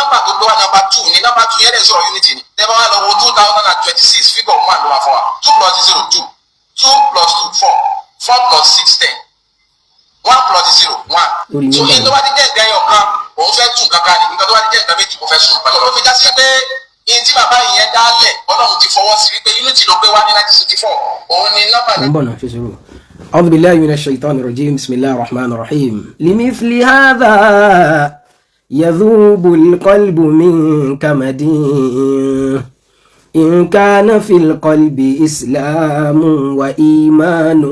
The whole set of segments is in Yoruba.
nọ́mbà tó gbé wá nọ́mbà 2 ní nọ́mbà 2 yẹn lè sọ̀rọ̀ unity ni tẹ́ bá wá lọ wo 2026 figure 1 ló wà fún wa 2 plus 0 2 2 plus 2 4 4 plus 6 10 1 plus 0 1 so in tó bá ti jẹ́ nǹkan ẹyọ kan òun fẹ́ tún kankan ní nǹkan tó bá ti jẹ́ nǹkan méjì kò fẹ́ sùn pẹ̀lú ló fi já sí pé in tí bàbá yẹn dálẹ̀ ọlọ́run ti fọwọ́ sí wípé unity ló gbé wá ní 1964 òun ni nọ́mbà. أعوذ بالله من الشيطان الرجيم بسم الله الرحمن الرحيم لمثل هذا يذوب القلب من كمد إن كان في القلب إسلام وإيمان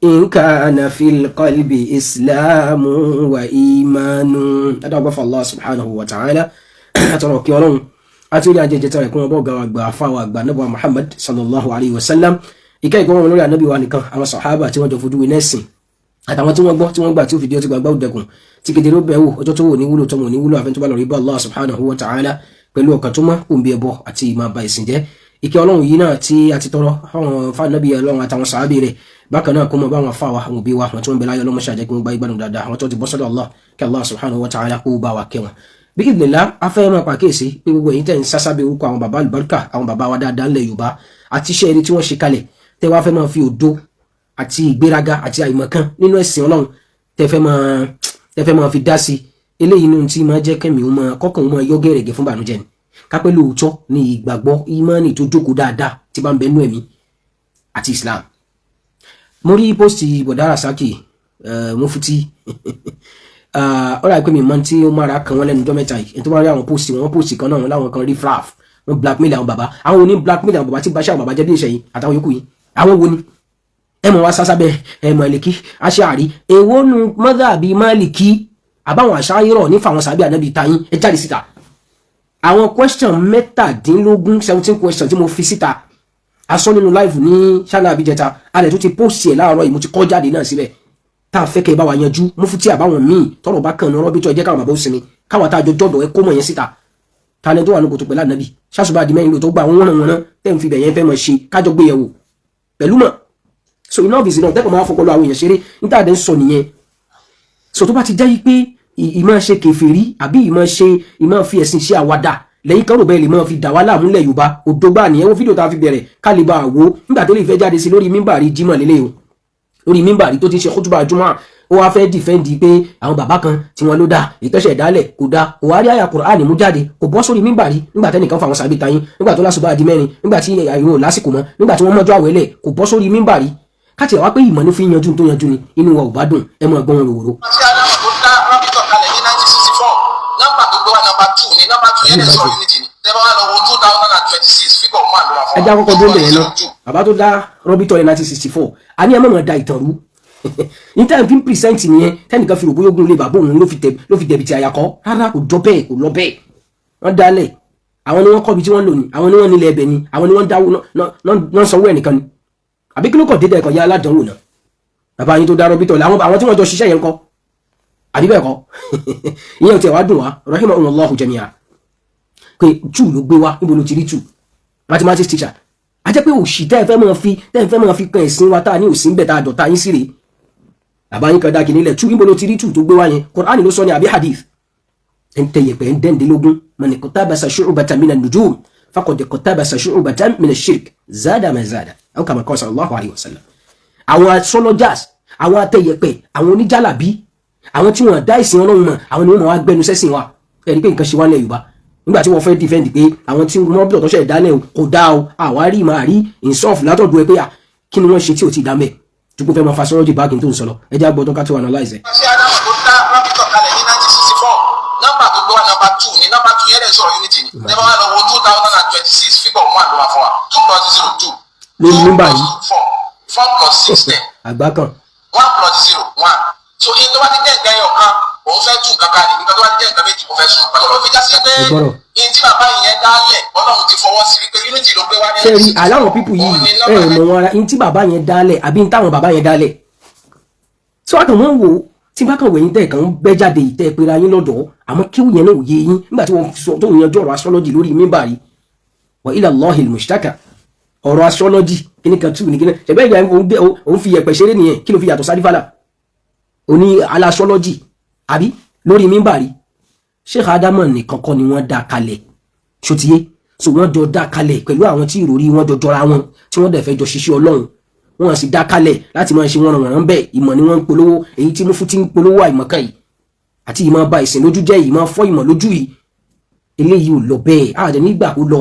إن كان في القلب إسلام وإيمان هذا هو الله سبحانه وتعالى أترك يولون أتولي أن جيجتا يكون بوغا وغبا فاوى نبوة محمد صلى الله عليه وسلم ìkẹ́ ìgbọ́n lórí ànábì wa nìkan àwọn sàhábà tí wọ́n jọ fojú winá ẹ̀sìn àtàwọn tí wọ́n gbọ́ tí wọ́n gbà tí ó fìdí ọtí gbàgbà òdẹkùn tí kedere ó bẹ̀wò ọjọ́ tó wò ní wúlò tọmọ ní wúlò àfẹn tó bá lọ rí bá Allah subhanahu wa ta'ala pẹ̀lú ọkàn tó mọ́ òǹbí ẹbọ àti ìmọ̀ àbá ìsìn jẹ́ ìkẹ́ ọlọ́run yìí náà tí a ti tọrọ àwọn fànábì ọlọ́run àtàwọn sàhábì rẹ̀ bákan náà kó mọ bá wọn fà wá àwọn òbí wa àwọn tí wọ́n bẹ láyé ọlọ́mọ ṣàjẹ́ kí wọ́n gbá ìgbádùn dáadáa àwọn tó ti bọ́ sọ́dọ̀ Allah kí Allah subhanahu wa ta'ala kó bá wa kẹ́ wọn bí ìdìlá afẹ́ máa pàkíyèsí pé gbogbo èyí tẹ̀ ń sásábẹ́ orúkọ àwọn bàbá àlùbáríkà àwọn bàbá wa dáadáa ńlẹ̀ Yorùbá àti iṣẹ́ eré tí wọ́n ṣe kalẹ̀ tẹ́ wá fẹ́ máa fi òdo àti ìgbéraga àti àìmọ̀kan nínú ẹ̀sìn Ọlọ́run tẹ́ fẹ́ máa fi dá sí eléyìí nínú tí máa jẹ́ kẹ́mi ọmọ kọ́kàn ọmọ yọ gẹ̀rẹ̀gẹ̀ fún bànújẹ́ ni kápẹ́ lóòótọ́ ní ìgbàgbọ́ ìmánì tó jókòó dáadáa tí bá ń bẹ nú ẹ̀mí àti Islam. mo rí pósìtì bọ̀dá Rasaki Mufti ọ̀rọ̀ àìpé mi máa tí ó mára kan wọ́n lẹ́nu ọjọ́ mẹ́ta yìí ẹni tó bá rí àwọn pósìtì kan náà wọn láwọn kan rí flaf wọn blackmail àwọn bàbá àwọn oní blackmail àwọn bàbá tí báṣà àwọn bàbá jẹ́ bí ìṣẹ̀yìn àtàwọn yòókù yìí àwọn wo ni ẹmọ wa sásábẹ Málíkì Aṣáàrí èwo nu mọ́dàbí Málíkì àbáwọn Àṣáírọ̀ nífà àwọn sàbí ànábì tayín ẹ jáde síta àwọn question 17 question tí mo fi síta asọ nínú live ní ṣáná àbíjẹta alẹ́ tó ti post ẹ̀ láàárọ̀ yìí mo ti kọ́ jáde náà síbẹ̀ tá a fẹ́ kẹ́ bá wa yanjú Mufti àbáwọn míì tọrọ bá kàn ní ọ̀rọ̀ bí tó ẹ jẹ́ káwọn bàbá ó sinmi káwọn tá a jọ jọ́dọ̀ ẹ kó mọ̀ yẹn síta tani tó wà ní kòtò pẹ̀lú ànábì ṣáṣùbà àdìmẹ́yìn ló tó gba àwọn wọ́nà tẹ́ ń fi bẹ̀yẹn fẹ́ mọ̀ ṣe kájọ gbé yẹ̀wò pẹ̀lú mọ̀ so enough is enough tẹ́kọ̀ máa fọpọlọ àwọn èèyàn ṣeré níta àdé ń sọ nìyẹn so tó bá ti jẹ́ yí pé ìmọ̀ ṣe kèfèrí àbí ìmọ̀ fi ẹ̀sìn ṣe àwàdà lẹ́yìn kan rò bẹ́ẹ̀ lè máa fi dà wá láàmú lẹ̀ Yorùbá òdògbà nìyẹn wo fídíò tá a fi bẹ̀rẹ̀ ká lè bá a wo nígbà tó lè fẹ́ jáde sí lórí mímbàrí Jímọ̀ lélẹ̀ o lórí mímbàrí tó ti ṣe kútùbà Jímọ̀ ó wá fẹ́ dìfẹ́ǹdì pé àwọn bàbá kan tí wọ́n ló dá ìtọ́ṣẹ̀ ìdálẹ̀ kò dá kò wá rí àyà Kùránì mú jáde kò bọ́ sórí mímbàrí nígbà tẹ́nìkan fà wọn sàbí tayín nígbà tó lásùbà di mẹ́rin nígbà tí àìrò lásìkò mọ́ nígbà tí wọ́n mọ́jọ́ àwẹ̀lẹ̀ kò bọ́ sórí mímbàrí káti àwa pé ìmọ̀ ní fi yanjú tó yanjú ni inú wa ò bá dùn ẹ mọ̀ ẹgbọ́n rò wòrò. àti aláwọ̀ tó dá rọ́bìtọ̀ kalẹ̀ ní 1964 nọ́mbà tó gbé wá nọ́mbà 2 ní nọ́mbà 2 yẹn lè sọ̀rọ̀ unity ni tẹ́ bá wá lọ wo 2026 figure 1 ló wà fún wa. ẹ já kọ́kọ́ dó lẹ́yìn náà bàbá tó dá rọ́bìtọ̀ ní 1964 a ní ẹ mọ̀ da ìtàn rú ní tẹ́lẹ̀ fi ń pìrìsẹ́ǹtì nìyẹn tẹ́nìkan fi rògbòyó gun lé bàbá òun ló fi dẹ̀bìtì àyàkọ́ rárá kò jọ bẹ́ẹ̀ kò lọ bẹ́ẹ̀ wọ́n dálẹ̀ àwọn ni wọ́n kọ́ ibi tí wọ́n lò ní àwọn ni wọ́n nílẹ̀ ẹbẹ̀ ni àwọn ni wọ́n dáwó náà sanwó ẹnìkan ni àbí kí ló kọ̀ dédé ẹ̀kọ́ ya aládánwò náà bàbá yín tó dá rọ́bìtọ̀ àwọn tí wọ́n jọ ṣiṣẹ́ yẹn kọ́ àbí bẹ́ẹ̀ kọ́ ìyẹn ò tẹ̀ wá dùn wá rahimahumullahu jami'a pé jù ló gbé wá níbo ló ti rí jù mathematics teacher a jẹ́ pé òṣì tẹ́ ẹ fẹ́ máa fi kan ẹ̀sìn wa tá a ní òsì ń bẹ̀ tá a dọ̀ta yín sí rèé bàbá yín kan dá kìíní lẹ̀ tú níbo ló ti rí tù tó gbé wá yẹn Kùránì ló sọ ní àbí hadith ẹn tẹ̀yẹ̀pẹ̀ ń dẹ́ndínlógún man iqtabasa shu'batan mina an-nujum faqad iqtabasa shu'batan mina ash-shirk zada ma zada aw kama qala sallallahu alayhi wa sallam. àwọn astrologers àwọn atẹ̀yẹ̀pẹ̀ àwọn oníjàlábí àwọn tí wọ́n dá ìsìn Ọlọ́run mọ̀ àwọn ni wọ́n wá gbẹnu sẹ́sìn wa ẹ̀rí pé nǹkan ṣe wá lẹ̀ Yorùbá nígbà tí wọ́n fẹ́ defend pé àwọn tí wọ́n bí ọ̀tọ́ṣẹ̀ ìdálẹ̀ kò dá o àwárí máa rí insof látọ̀dọ̀ ẹ pé kí ni wọ́n ṣe tí ò ti dá mẹ́ tó kó fẹ́ máa fasọ́rọ́jì báàgì tó ń sọ lọ ẹjá gbọ́dọ̀ ká tó analyze ẹ̀. àti aláwọ̀ tó dá rọ́bìtọ̀ kalẹ̀ ní 1964 nọ́mbà tó gbé wá nọ́mbà 2 ní nọ́mbà 2 yẹn lè sọ̀rọ̀ unity ni tẹ́ bá wá lọ wo 2026 figure 1 ló wà fún wa 2 plus 0 2 lórí nígbà yìí 4 plus 6 10 àgbá kan 1 plus 0 1 so in tó bá ti jẹ́ nǹkan ẹyọ kan òun fẹ́ tún kankan ní nǹkan tó bá ti jẹ́ nǹkan méjì kò fẹ́ sùn pẹ̀lú ló fi já sí pé in tí bàbá yẹn dálẹ̀ Ọlọ́run ti fọwọ́ sí wípé unity ló gbé wá ní. ṣe rí aláwọ̀ pípù yìí mọ̀ wọn ara in tí bàbá yẹn dálẹ̀ àbí in táwọn bàbá yẹn dálẹ̀ tí wọ́n kàn wọ́n wò tí bá kàn wẹ̀yìn tẹ̀ kàn ń bẹ́ jáde ìtẹ́ ìpera yín lọ́dọ̀ àmọ́ kí yẹn náà yé yín nígbà tí wọ́n sọ tó yanjú ọ̀rọ̀ astrology lórí mímbàrí wa ila Allahil mushtaka ọ̀rọ̀ astrology kíní kan tù ní kíní ṣẹ̀bẹ́ ìgbà òun fi yẹ̀pẹ̀ ṣeré nìyẹn kí ló fi yàtọ̀ sárífàlà oní astrology àbí lórí mímbàrí Sheikh Adamu nìkan kọ́ ni wọ́n dá kalẹ̀ ṣòtíyé so wọ́n jọ dá kalẹ̀ pẹ̀lú àwọn tí ìròrí wọn jọ jọra wọn tí wọ́n dẹ̀ fẹ́ jọ ṣiṣẹ́ Ọlọ́run wọ́n sì dá kalẹ̀ láti máa ṣe wọn ràn bẹ́ẹ̀ ìmọ̀ ni wọ́n ń polówó èyí tí mo fún ti ń polówó àìmọ̀kan yìí àti ìmọ̀ ba ìsìn lójú jẹ́ ìmọ̀ fọ́ ìmọ̀ lójú yìí eléyìí ò lọ bẹ́ẹ̀ àdẹ nígbà kó lọ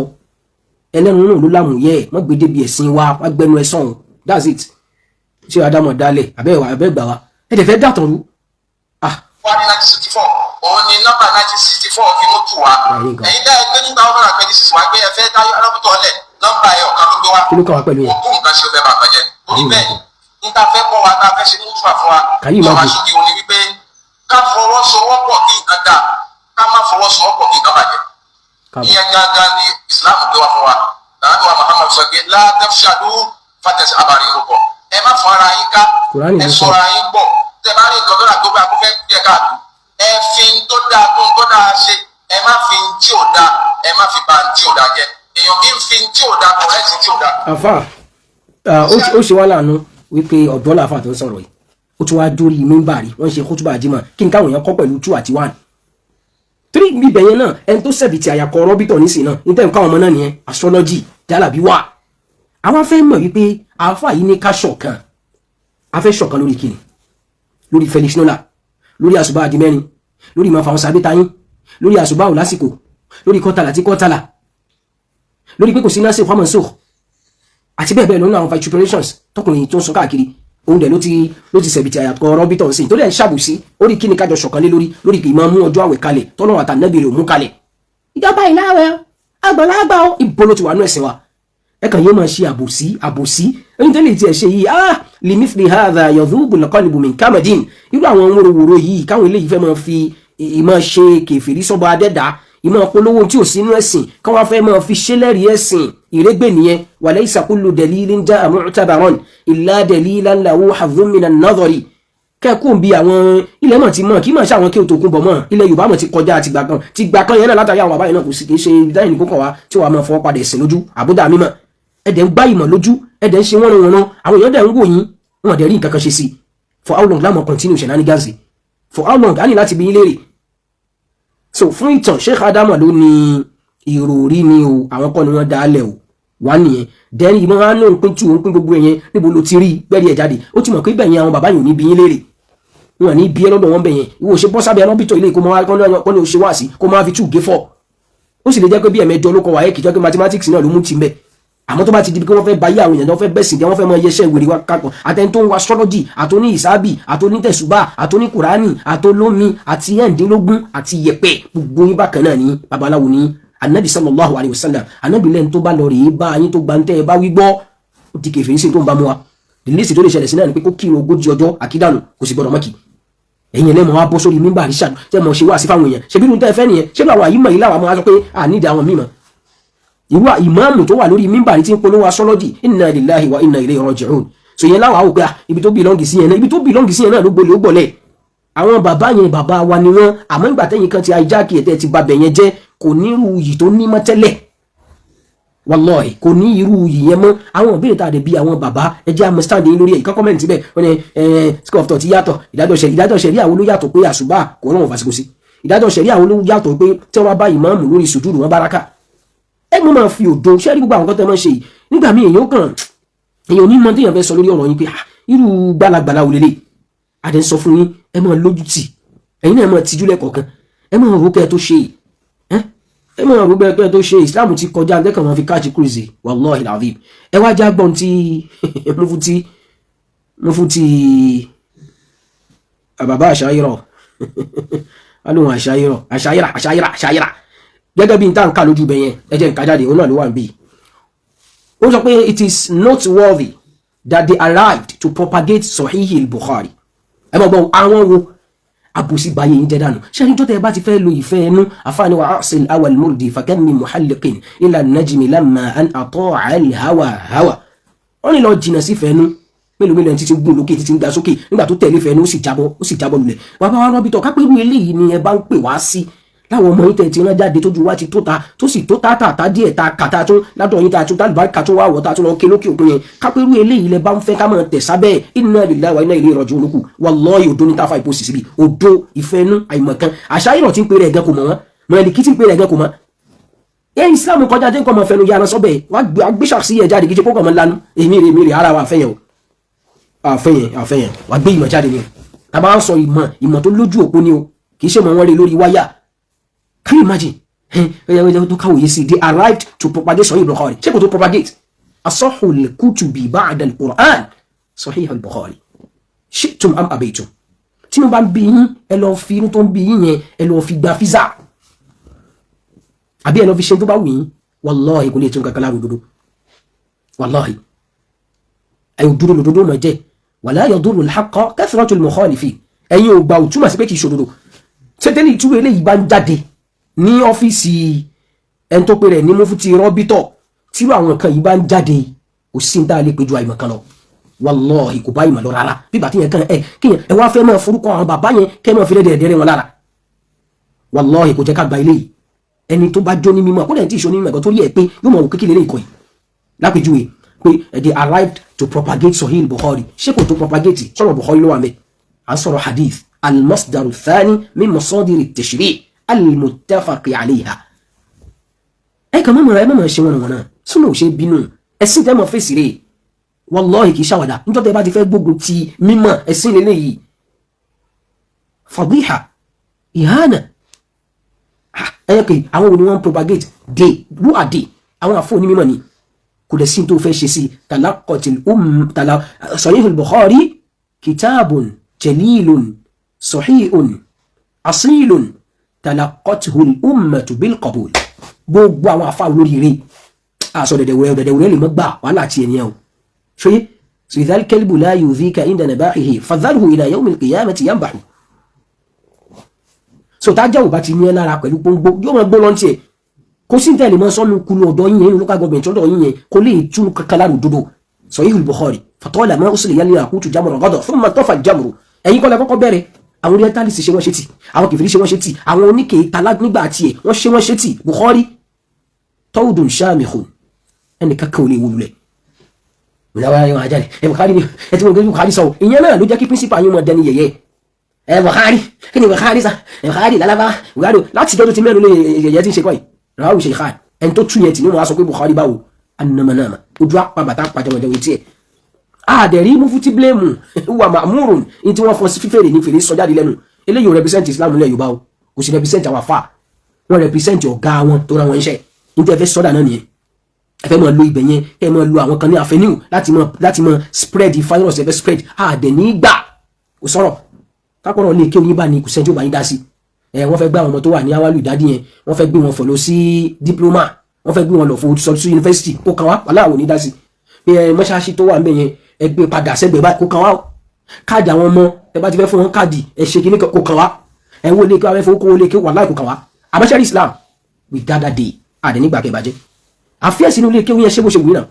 ẹlẹ́nu náà ló lámùyẹ́ wọ́n gbé débi ẹ̀sìn wa wá gbẹnu ẹ̀ sọ̀hún that's it ṣé Adamu dálẹ̀ abẹ́gbà wa ẹ̀ dẹ̀ fẹ́ dàtọ̀ rú. wá ní 1964 òun ni nọ́mbà 1964 fi mú tù wá ẹ̀yin dá ẹgbẹ́ 2026 wá gbé ẹ fẹ́ dáyọ̀ arábùtọ̀ lẹ̀ nọ́mbà ẹ̀ ọ̀kan ló gbé wá kí ló kàn wá pẹ̀lú yẹn. òkú nǹkan ṣe ọbẹ̀ bàbá jẹ́ torí bẹ́ẹ̀ níta fẹ́ kọ́ wa tá a fẹ́ ṣe mútu àfún wa ìjọba ṣùgbọ́n òun ni wípé ká fọwọ́sowọ́pọ̀ kí nǹkan dà ká má fọwọ́sowọ́pọ̀ kí nǹkan bàjẹ́ ìyẹn gángan ni Islam gbé wá fún wa láàánú wa Muhammad sọ pé látẹ́fṣàdú fàtẹ̀sí abàrí ìrúkọ ẹ má fọ ara yín ká ẹ sọ̀rọ̀ ara yín pọ̀ tẹ bá rí nǹkan tó dà gbogbo àkófẹ́ díẹ̀ káàdù ẹ fi ń tó dáa tó ń tó dáa ṣe ẹ má fi ń tí ò dáa ẹ má fi ba ń tí ò dáa jẹ èèyàn kì í fi ń tí ò dáa kọ̀ ẹ́ sì tí ò dáa. àfà ó ṣe wá láàánú wípé ọ̀dọ́ làfà tó ń sọ̀rọ̀ yìí ó tún wá dórí mímbàrí wọ́n ṣe kútúbà jímọ̀ kí n káwọn èèyàn kọ́ pẹ̀lú 2 àti 1 torí ibẹ̀ yẹn náà ẹni tó sẹ̀bi ti àyàkọ́ rọ́bìtọ̀ nísìnyí náà ní tẹ́ǹkọ́ àwọn ọmọ náà nìyẹn astrology jálàbí wà àwọn fẹ́ mọ̀ wípé àáfà yìí ní ká ṣọ̀kan a fẹ́ ṣọ̀kan lórí kíni lórí Felix Nola lórí àṣùbà àdìmẹ́rin lórí ìmọ̀ fàwọn sàbẹ́tayín lórí àṣùbà ò lásìkò lórí kọ́tàlà tí kọ́tàlà lórí pé kò sí náà sí ìfọ́mọ̀ sóò àti bẹ́ẹ̀ bẹ́ẹ̀ lọ́nà àwọn vituperations tọkùnrin tó ń sọ káàkiri òun dẹ̀ ló ti sẹ̀bìtì àyàkọ́ rọ́bìtọ̀ sí torí ẹ̀ ń ṣàbùsí orí kíni kájọ ṣọ̀kan lé lórí kì í máa mú ọjọ́ àwẹ̀ kalẹ̀ tọ́lọ́ àtànẹ́bì rẹ̀ mú kalẹ̀ ìjọba ìláwẹ̀ àgbàlagbà ó ìbò ló ti wà nú ẹ̀sìn wa ẹ kàn yóò máa ṣe àbòsí ẹni tó lè tiẹ̀ ṣe yìí limithli hadha yadhubu alqalbu min kamadin irú àwọn wòrowòro yìí káwọn eléyìí fẹ́ máa fi ìmọ̀ ṣe kèfèrí sọ́ba adẹ́dá ìmọ̀ polówó tí ò sínú ẹ̀sìn káwọn fẹ́ máa fi ṣẹlẹ́rìí ẹ̀sìn ìrégbè nìyẹn walaysa kullu dalilin ja'a mu'tabaran illa dalilan lahu hadhun minan nadhari kẹ́kùn bí àwọn ilẹ̀ mọ̀ ti mọ̀ kí mọ̀ sí àwọn kí o tó kún bọ̀ mọ̀ ilẹ̀ Yorùbá mọ̀ ti kọjá ti gbà kan yẹn náà látàrí àwọn bàbá yẹn náà kò sì kì í ṣe ìdáyìn nìkan kan wá tí wàá máa fọwọ́ padà ẹ̀sìn lójú àbúdá mímọ̀ ẹ̀dẹ̀ ń gbá ìmọ̀ lójú ẹ̀dẹ̀ ń ṣe wọ́n wọn àwọn èèyàn dẹ̀ ń wò yín wọn dẹ̀ rí nǹkan kan ṣe sí for how long láwọn continue shenanigans for how long á ní láti bí yín léèrè so fún ìtàn Sheikh Adamu ló ní ìròrí ni o àwọn kọ́ ni wọ́n dá lẹ̀ o wà nìyẹn dẹ́ni ìmọ̀ wa náà ń pín tú òun pín gbogbo ẹ̀yẹn níbo ló ti rí gbẹ́rì ẹ̀ jáde ó ti mọ̀ pé bẹ̀yẹn àwọn bàbá yìí ò ní bí yín léèrè wọn ní bí ẹ lọ́dọ̀ wọn bẹ̀yẹn ìwọ ṣe bọ́ sábẹ́ ẹlọ́bìtọ̀ ilé kó máa kọ́ ní o ṣe wá sí kó máa fi tú gé fọ́ ó sì lè jẹ́ pé bí ẹ̀mẹ́jọ ló kọ wáyé kìjọ́ pé mathematics náà ló mú ti mẹ́ àmọ́ tó bá ti di pé wọ́n fẹ́ báyé àwọn èèyàn tó fẹ́ bẹ̀sìn jẹ́ wọ́n fẹ́ mọ iyeṣẹ́ ìwèrè wa kápọ̀ àtẹni tó ń wa astrology àtòní ìsábì àtòní tẹ̀sùbà àtòní kùránì àtòlómi àti ẹ̀ǹdínlógún àti yẹ̀pẹ̀ gbogbo yín bákan náà ní babaláwo ní anabi sallallahu alayhi wa sallam anabi lẹ́nu tó bá lọ rèé bá yín tó gba ń tẹ́ ẹ bá wí gbọ́ ó ti kèfèé sí tó ń bá mu wa dìlísì tó lè ṣẹlẹ̀ sí náà ni pé kó kírun 40 ọjọ́ àkídànù kò sì gbọdọ̀ mọ́kì ẹ̀yin ẹlẹ́mọ̀ wa bọ́ sórí mímbà ríṣà tẹ́ mọ̀ ṣe wá sí fáwọn èèyàn ṣe bí irun tẹ́ ẹ fẹ́ nìyẹn ṣé làwọn àyímọ̀ yìí làwọn máa sọ pé àníìdí àwọn mímọ̀ irú ìmáàmù tó wà lórí mímbà rí tí ń polówó astrology inna lillahi wa inna ilayhi raji'un so yẹn láwọn àwògbà ibi tó bìlọ́ǹgì sí yẹn náà ibi tó bìlọ́ǹgì sí yẹn náà ló gbolè ó gbọ̀lẹ̀ àwọn bàbá yẹn bàbá wa ni wọ́n àmọ́ ìgbà tẹ́yìn kan ti ajáàkì ẹ̀tẹ́ ti babẹ̀ yẹn jẹ́ kò ní irú yìí tó ní mọ́ tẹ́lẹ̀ wallahi kò ní irú yìí yẹn mọ́ àwọn ìbéèrè tá a dẹ̀ bí àwọn bàbá ẹjẹ́ understand yín lórí ẹ̀ ìkọ́ kọ́mẹ̀ntì bẹ́ẹ̀ wọ́n ní school of thought yàtọ̀ ìdájọ́ ṣẹ̀rí àwọn ló yàtọ̀ pé àṣùbà kò rán wọn fàṣíkò sí ìdájọ́ ṣẹ̀rí àwọn ló yàtọ̀ pé tí wọ́n bá ìmáàmù lórí sùjúdù wọn báraka ẹ mọ́ máa fi òdo ṣẹ́rí gbogbo àwọn kan tẹ́ mọ́ ṣe yìí nígbà míì èèyàn onímọ̀ téèyàn fẹ́ sọ lórí ọ̀rọ̀ yín pé irú gbalagbala wò lélẹ̀ adé ń sọ fún yín ẹ máa lójú tì ẹ̀yin náà ẹ máa tijú lẹ́kọ̀ọ̀kan ẹ máa rò kẹ́ tó ṣe ẹ máa rò kẹ́ tó ṣe Islam ti kọjá ǹdẹ́kàn máa fi káàkiri kúrìsì wallahi alazim ẹ wá já gbọ́n tí mufuti bàbá àṣàyírọ̀ alóhùn àṣàyírà gẹ́gẹ́ bí n tá n ká lójú bẹ̀yẹn ẹjẹ́ nǹkan jáde òun náà ló wà níbí ó sọ pé it is noteworthy that they arrived to propagate Sahih al-Bukhari ẹ mọ̀ gbọ́n àwọn wo àbòsí báyé yín jẹ́ dànù ṣẹ́ni tó tẹ́ bá ti fẹ́ lo ìfẹ́ ẹnu àfáàní wa arsil awal murdi fakẹ́mi muhalliqin ila najmi lamma an atọ́ al-hawa wọ́n ní lọ jìnà sí fẹ́nu mélòó ẹni tí ti ń gún lókè tí ti ń ga sókè nígbà tó tẹ̀lé fẹ́nu ó sì jábọ́ lulẹ̀ bàbá wa rọ́bìtọ̀ kápẹ́rú eléyìí ni ẹ bá ń pè wá sí láwọn ọmọ yín tẹ̀ ti rán jáde tójú wá ti tó ta tó sì tó tààtà díẹ̀ ta kàtà tún ládọ̀ yín ta tún tálùbáríkà tún wá wọ̀ ta tún lọ ké lókè òkun yẹn kápẹ́rú eléyìí lẹ bá ń fẹ́ ká máa tẹ̀ sábẹ́ inna lillahi wa inna ilayhi raji'un olùkù wallahi òdo ní táfà ìpòsì síbi òdo ìfẹ́nu àìmọ̀kan àṣàyìnà tí ń pèrè ẹ̀gẹ́ kò mọ̀ wọ́n mọ̀lẹ́kì tí ń pèrè ẹ̀gẹ́ kò mọ̀ Islam kọjá dé nǹkan ọmọ fẹnu yára sọ́bẹ̀ wá gbéṣàkísí ẹ̀ jáde kí ṣe kó kàn mọ́ lanu èmi rè ara wa àfẹ́yẹ̀ o àfẹ́yẹ̀ wà gbé ìmọ̀ jáde ni o ta bá ń sọ ìmọ̀ tó lójú òpó ni o kì í ṣe mọ̀ wọ́n rí lórí wáyà. Can you imagine ẹ̀yẹ tó káwòye sí they arrived to propagate Sahih al-Bukhari ṣé kò tó propagate asahhul kutubi ba'da al-Qur'an Sahih al-Bukhari shi'tum am abaytum tí mo bá ń bí yín ẹ lọ fi inú tó ń bí yín yẹn ẹ lọ fi gba fíza àbí ẹ lọ fi ṣe tó bá wù yín wallahi kò lè tún kankan láàrú òdodo wallahi ẹ ò dúró lòdodo mọ̀ jẹ́ wala yadurru al-haqqa kathratu al-mukhalifi ẹ̀yin ò gbà ò túmọ̀ sí pé kì í ṣòdodo sẹ́tẹ́lì ìtúwé eléyìí bá ń jáde ní ọ́fíìsì ẹni tó pe rẹ̀ ní mufti rọ́bítọ̀ tí àwọn nǹkan yìí bá ń jáde kò sí ní tá a lè péjú àìmọ̀ kan lọ wallahi kò bá ìmọ̀ lọ rárá bíbà tí yẹn kan kíyàn ẹ wá fẹ́ máa forúkọ àwọn bàbá yẹn kẹ́ máa fi rẹ́dẹ̀ẹ́dẹ́rẹ́ wọn lára wallahi kò jẹ́ ká gba eléyìí ẹni tó bá jó ní mímọ̀ kó lẹ́yìn tí ìṣó ní mímọ̀ ẹ̀kọ́ tó rí ẹ̀ pé yóò mọ̀ wò kékeré lè kọ́ yìí lápèjúwe pé they arrived to propagate Sahih al-Bukhari ṣé kò tó propagate sọ̀rọ̀ Bukhari ló wà mẹ́ à ń sọ̀rọ̀ hadith al-masdar ath-thani min masadir at-tashri' al-muttafaq 'alayha ẹ kàn mọ̀ ṣe wọn náà súnmọ́ ò ṣe bínú ẹ̀sìn tẹ́ mọ̀ fèsì rè wallahi kì í ṣàwàdà níjọ́ tẹ́ bá ti fẹ́ gbógun ti mímọ̀ ẹ̀sìn lélẹ́yìí fadiha ihana ẹ̀yẹ́kẹ̀ àwọn òní wọ́n propagate they who are they àwọn àfọ́ ní mímọ̀ ni kò dẹ̀ sí tó fẹ́ ṣe sí Sahih al-Bukhari kitabun jalilun sahihun asilun talaqathu al-ummatu bil-qabul gbogbo àwọn àfọ́ olórí rẹ̀ àṣọ dẹ̀dẹ̀wẹ̀rẹ̀ lè mọ́ gbà wàhálà àti ènìyàn o ṣóyé so idha al-kalbu la yudhika inda nabahihi fadharhu ila yawm al-qiyamati yanbahu so tájá ò bá ti ní ẹ lára pẹ̀lú gbogbo yóò mọ̀ gbó lọ́ntì ẹ̀ kó sí tẹ́lẹ̀ mọ́ sọ́nù kulu ọ̀dọ́ yín yẹn local government ọ̀dọ́ yín yẹn kó lè tún kankan lára òdodo Sahih al-Bukhari fatọ́lá mọ́ òsèlè yálé àkútù jámọ̀rọ̀ gọ́dọ̀ fún mọ́ tọ́fà jámọ̀rọ̀ ẹ̀yin kọ́lẹ̀ kọ́kọ́ bẹ̀rẹ̀ àwọn orientalist ṣe wọ́n ṣe tì àwọn kìfìrí ṣe wọ́n ṣe tì àwọn oníkè talá nígbà tiẹ̀ wọ́n ṣe tì Bukhari tawdun shamikhun ẹnì kankan ò lè wọlé Bukhari sọ ìyẹn náà ló jẹ́ kí principal yín mọ̀ dẹni yẹ̀yẹ́ Bukhari kí ni Bukhari sa Bukhari lalaba Bukhari láti jọ́ tó ti mẹ́rin lè yẹ̀yẹ́ tí ń ṣe kọ́ yìí ráwù ṣe ìkà ẹni tó tún yẹn tì nínú wa sọ pé Bukhari báwo anamọ́nàmà ojú apá bàtà pàjọmọ̀jọ̀wé tiẹ̀ àdẹ̀rí mufti blame wà ma'murun ní tí wọ́n fọ́ sí fífèrè ní fèrè sọ jáde lẹ́nu eléyìí ò represent Islam nílẹ̀ Yorùbá o kò sì represent àwọn afá wọ́n represent ọ̀gá wọn tó ra wọn iṣẹ́ ní tẹ́ fẹ́ sọ́dà náà nìyẹn ẹ fẹ́ máa lo ibẹ̀ yẹn ẹ máa lo àwọn kan ní avenue láti máa spread virus ẹ fẹ́ spread àdẹ̀ní gbà kò sọ̀rọ̀ kápọ̀rọ̀ lè kí oyin bá ní kò sẹ́ni tí ó bá yín dá sí wọ́n fẹ́ gbé àwọn ọmọ tó wà ní awálù ìdádì yẹn wọ́n fẹ́ gbé wọn fọ̀ lọ sí diploma wọ́n fẹ́ gbé wọn lọ fọ̀ sọ sí yunifásitì kó kan wá aláwọ̀ ní dá sí pé mọ́ṣáláṣí tó wà ń bẹ̀ yẹn ẹ gbé padà sẹ́gbẹ̀ẹ́ báyìí kó kan wá káàdì àwọn ọmọ ẹ bá ti fẹ́ fún wọn káàdì ẹ ṣe kíní kó kan wá ẹ wo lè kí wọ́n fẹ́ fowó kó lè kí wà láì kó kan wá àmọ́ṣẹ́rí Islam we gather day àdé nígbà kẹbàjẹ́ àfíẹ́sì inú ilé kí wọ́n yẹn ṣe bó ṣe wù yín náà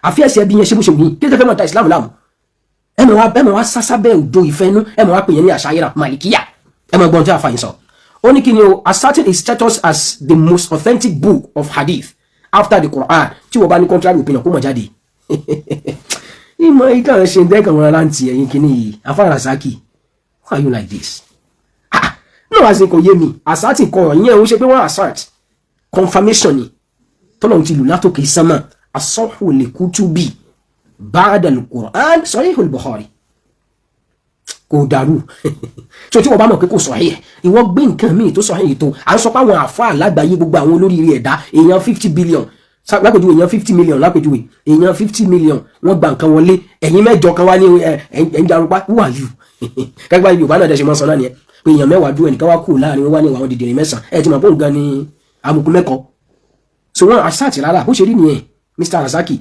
àfíẹ́sì ẹbí yẹn ṣe bó ṣe wù yín kí ló fẹ́ mọ̀ ta Islam láàmú ẹ mọ̀ wá sásá bẹ́ẹ̀ òdo ìfẹ́ inú ẹ mọ̀ wá pè yẹn ní àṣàyẹ́rà màlìkíyà ẹ mọ̀ gbọ́n tí a fà yín sọ ó ní kí ni o asserting its status as the most authentic book of hadith after the Quran tí wọ́n bá ní contrary opinion kó mọ̀ jáde ìmọ̀ ìkà ṣe ń dẹ́kàn wọn láǹtì ẹ̀yìn kìíní yìí afárasaki why are you like this no as in kò yé mi asserting kọ̀ ìyẹn òun ṣe pé wọ́n assert confirmation ni tọ́lọ̀ ti lù látòkè sánmà asọ́hù lè kutubi ba'da al-Qur'an Sahih al-Bukhari kò dàrú so tí wọ́n bá mọ̀ pé kò sahih ìwọ gbé nǹkan míì tó sahih tó à ń sọ pé àwọn àfáà lágbàáyé gbogbo àwọn olóríire ẹ̀dá èèyàn 50 billion lápèjúwe èèyàn 50 million lápèjúwe èèyàn 50 million wọ́n gba nǹkan wọlé ẹ̀yin mẹ́jọ kan wá ní ẹ̀yin darúgbá who are you kẹ́gbà Yorùbá náà dẹ̀ ṣe mọ́ sọ náà nìyẹn pé èèyàn mẹ́wàá dúró ẹnìkan wá kù láàrin wọn wá ní àwọn dìdìrín mẹ́sàn ẹ̀ ti mọ̀ pé òun gan ni amukun mẹ́kọ̀ọ́ so wọ́n àṣàtì rárá bó ṣe rí nìyẹn Mr. Rasaki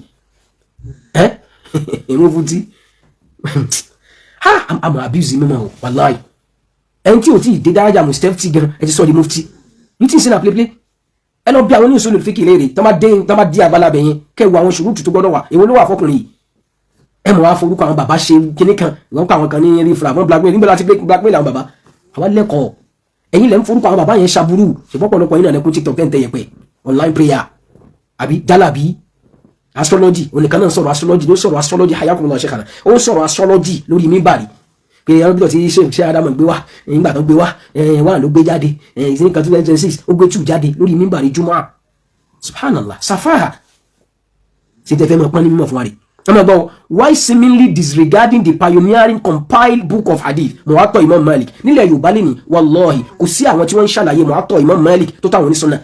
èmo fúti àmọ́ abuse mímọ́ o wàláì ẹni tí ò tí ì dé dárájà mustapha gan ẹ ti sọ di mufti you think say na play play ẹ lọ bí àwọn oníṣòwò olùfikì léèrè tó máa dé abalabẹ yẹn kẹwàá àwọn ṣùgbọ́n tó gbọ́dọ̀ wà èwo ló wà fọkùnrin yìí ẹ mọ̀ wá forúkọ àwọn bàbá ṣe kíní kan ìwọ́n kọ àwọn kan ní rí fúra wọn blackmail nígbà láti blackmail àwọn bàbá àwọn lẹ́kọ̀ọ́ ẹ̀yin lẹ́ ń forúkọ àwọn bàbá yẹn ṣaburú ṣùgbọ́n pọ̀lọpọ̀ yín náà lẹ́kún TikTok tẹ́ ń tẹ yẹpẹ̀ online prayer àbí jálàbí astrology onìkan náà sọ̀rọ̀ astrology ló sọ̀rọ̀ astrology hayakumullah ṣe kàná ó ń sọ̀rọ̀ astrology lórí mímbàrí pé ọdún tí ṣe Ádámù gbé wá nígbà tó gbé wá wà ló gbé jáde ìsìn kan 2026 ó gbé 2 jáde lórí mímbàrí jùmọ̀ subhanallah safaha ṣe tẹ́ fẹ́ mọ̀ pọ́n ní mímọ̀ fún wa rè ọmọ ẹgbọ́n why seemingly disregarding the pioneering compiled book of hadith Muwatta Imam Malik nílẹ̀ Yorùbá lè ní wallahi kò sí àwọn tí wọ́n ń ṣàlàyé Muwatta Imam Malik tó táwọn oníṣọ́nà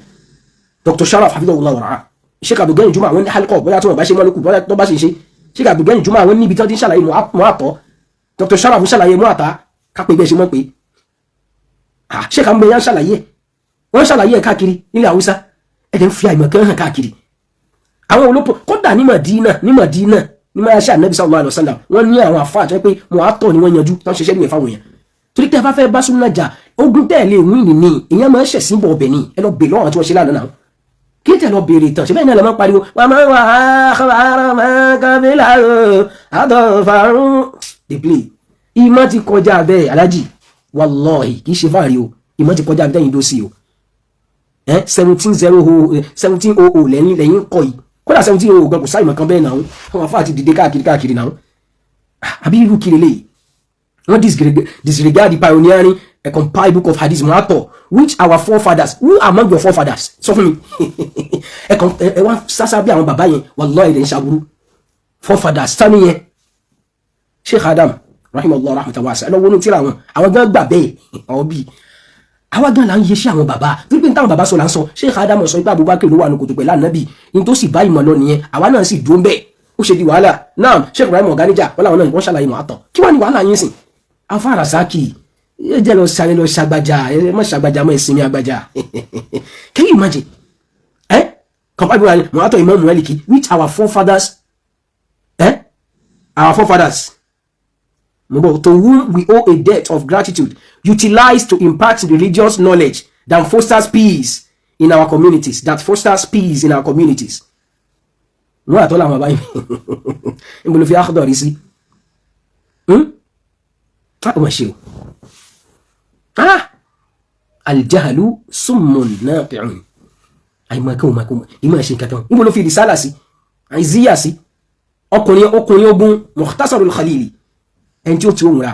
Dr. Sharaf hafidhahullah wara'a Sheikh Abdulgani Juma àwọn ní halqa bóyá tí wọ́n bá ṣe mọ́lùkù bóyá tó bá ṣe ṣe Sheikh Abdulgani Juma àwọn níbi tó ti ń ṣàlàyé Muwatta Dr. Sharaf ṣàlàyé Muwatta kápẹ́ ibẹ̀ ṣe mọ́ pé Sheikh amúgbẹ̀yà ṣàlàyé wọ́n ṣàlàyé káàkiri nílẹ̀ Haúsá ẹ̀dẹ̀ ń fi àìmọ̀ kan hàn káàkiri àwọn olópo kódà ní Madina ní máa ṣe Ànábì sallallahu alaihi wasallam wọ́n ní àwọn àfáà tó pé Muwatta ni wọ́n yanjú tán ṣiṣẹ́ níwẹ̀ fáwọn èèyàn torí tẹ́ bá fẹ́ bá súnmọ́ jà ogun tẹ́ lè wí nìní ìyẹn máa ń ṣẹ̀sìn bọ̀ ọbẹ̀ ní ẹ lọ bèèrè lọ́wọ́ tí wọ́n ṣe lánàá náà kí tẹ́ lọ bèèrè tán ṣe bẹ́ẹ̀ náà lè máa pariwo wà máa wà á máa kábílà àtọ̀fàrún dìplé ìmọ̀ ti kọjá bẹ́ẹ̀ alájì wallahi kì í ṣe fáàrí o ìmọ̀ ti kọjá bẹ́ẹ̀ yìí dó sí o 1700 lẹ́yìn kọ́ yìí kódà 1700 gan kò sáì mọ̀ kan bẹ́ẹ̀ náà wọn fà ti dìde káàkiri náà àbí irú kiri lè wọ́n disregard the pioneering a compiled book of hadith Muwatta which our forefathers who among your forefathers sọ fún mi ẹ wá sásá bí àwọn bàbá yẹn wallahi ilẹ̀ ń ṣàbúrú forefathers tán nìyẹn Sheikh Adam rahimahullah rahmatan wasi'a lọ́wọ́ ní tíra àwọn gan gbà bẹ́ẹ̀ àwọn bíi àwọn gan la ń yẹ sí àwọn bàbá torí pé táwọn bàbá sọ là ń sọ Sheikh Adam sọ ipá Abubakar ló wà ní kòtò pẹ̀lú ànábì ní tó sì bá ìmọ̀ lọ nìyẹn àwa náà sì dúró bẹ́ẹ̀ ó ṣe di wàhálà náà Sheikh Ibrahim Ọ̀gáníjà wọn làwọn náà wọ́n ṣàlàyé Muwatta kí wọ́n ní wàhálà yín sìn afárá sáàkì ẹ jẹ́ lọ sáré lọ ṣàgbàjà ẹ má ṣàgbàjà mọ́ ìsinmi àgbàjà can you imagine compare Muwatta Imam Malik which our forefathers to whom we owe a debt of gratitude utilized to impart religious knowledge that fosters peace in our communities wọ́n àtọ́ làwọn àbáyé ìgbòlò fi ákùdọ̀ rí sí ọmọ ṣe o aljahalu summun naqi'un àìmọ̀kẹ́ ìmọ̀ ṣe nǹkan ìgbòlò fi risala sí àìzíyà sí ọkùnrin ogun Mukhtasarul Khalili ẹni tí ó ti òun ra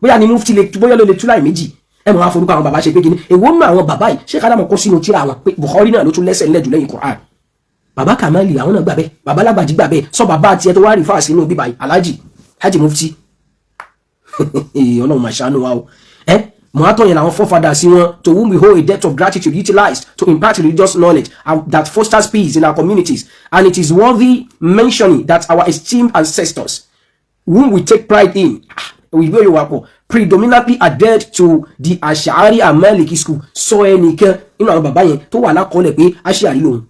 bóyá ni mufti bóyá ló lè túláì méjì ẹmọ wá forúkọ àwọn bàbá ṣe pé kí ni èwo nù àwọn bàbá yìí Sheikh Adam kó sínú tíra àwọn pé Bukhari náà ló tún lẹ́sẹ̀ lẹ́jù lẹ́yìn Qur'an bàbá Kamali àwọn náà gbà bẹ́ẹ̀ bàbá Lágbàjì gbà bẹ́ẹ̀ sọ bàbá tiẹ̀ tó wá rí fáàsì inú bíbá yìí Alhaji Haji Mufti ọlọ́run máa ṣàánú wa o Muwatta yẹn làwọn forefathers sí wọn to whom we owe a debt of gratitude utilized to impart religious knowledge that fosters peace in our communities, and it is worthy mentioning that our esteemed ancestors whom we take pride in predominantly adhered to the Ash'ari and Maliki school sọ ẹnìkan inú àwọn bàbá yẹn tó wà lákọọ́lẹ̀ pé Ash'ari lòun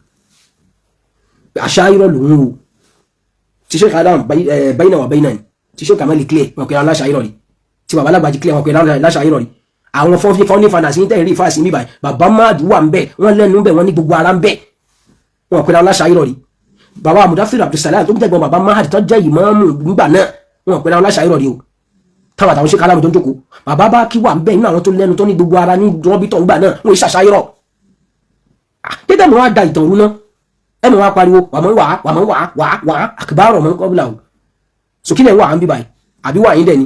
Ash'ari lòun o tí Sheikh Adam bayna wa bayna tí Sheikh Kamali clear wọn pẹ̀lú Ash'ari rí tí bàbá Lágbàjì clear wọn pẹ̀lú Ash'ari rí àwọn fọ́nfí fathers ní tẹ̀rí fàásì ní báyìí bàbá Mahdi wà ń bẹ̀ wọ́n lẹ́nu ń bẹ̀ wọ́n ní gbogbo ara ń bẹ̀ wọn pẹ̀lú Ash'ari rí bàbá Mudaththir Abdulsalam tó jẹ́gbọ́n bàbá Mahdi tó jẹ́ ìmáàmù nígbà náà wọn pẹ̀lú Ash'ari rí o táwọn àtàwọn Sheikh Alámù tó ń jókòó bàbá bá kí wà ń bẹ̀ nínú àwọn tó lẹ́nu tó ní gbogbo ara ní rọ́bítọ̀ ńgbà náà wọ́n ìṣàṣàyí rọ̀ dédé mọ̀ wá da ìtàn rú náà ẹ mọ̀ wá pariwo wà àkìbárọ̀ mọ́ kọ́bílà o so kí lẹ̀ wà á ń bí báyìí àbí wà yín dẹ̀ ni